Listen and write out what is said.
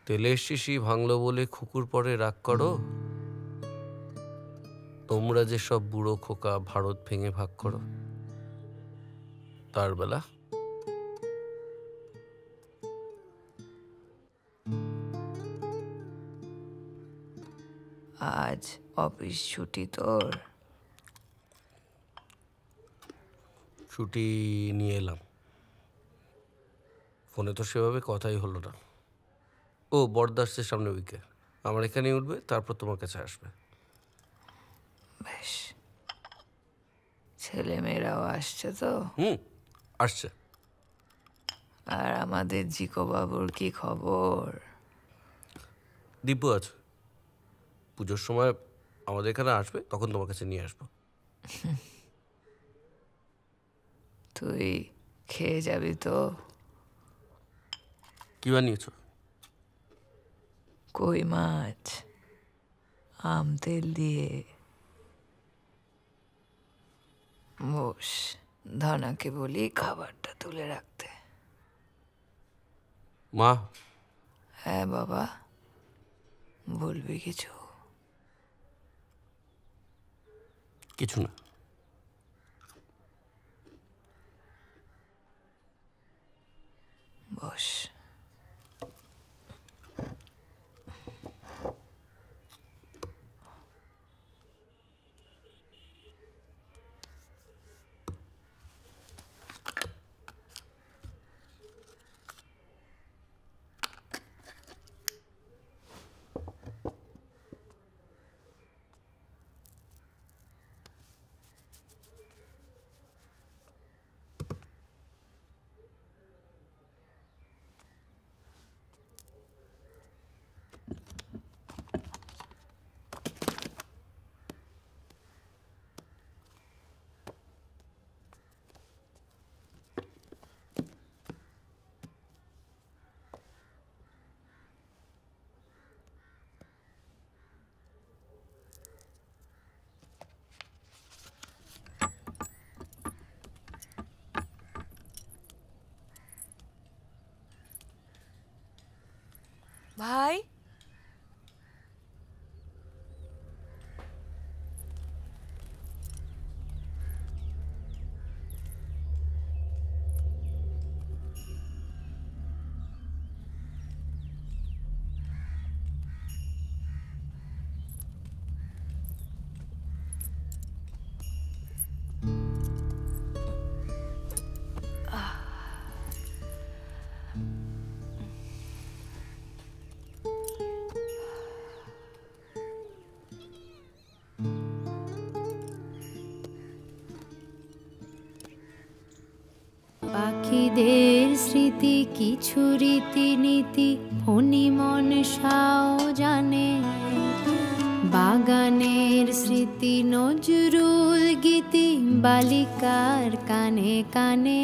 তেলের শিশি ভাঙলো বলে খুকুর পরে রাগ করো? তোমরা যে সব বুড়ো খোকা ভারত ভেঙে ভাগ করো, তার বেলা আজ অফিস ছুটি তোর? ছুটি নিয়ে এলাম, ফোনে তো সেভাবে কথাই হলো না। ও বড়দা আসছে সামনে উইকে, আমার এখানেই উঠবে, তারপর তোমার কাছে আসবে। বেশ, ছেলেমেয়েরাও আসছে তো? আসছে। আর আমাদের জিকো বাবুর কি খবর? দিব্য আছে, পুজোর সময় আমাদের এখানে আসবে, তখন তোমার কাছে নিয়ে আসবো। তুই খেয়ে যাবি তো? কি বানিয়েছ? কই মাছ, আম তেল দিয়ে। বস, ধনাকে বলি খাবারটা তুলে রাখতে। মা। হ্যাঁ বাবা, বলবি কিছু? কিছু না। বস। ভাই, পাখিদের স্মৃতি কিছু রীতিনীতি ফণি মনসাও জানে, বাগানের স্মৃতি নজরুল গীতি বালিকার কানে কানে।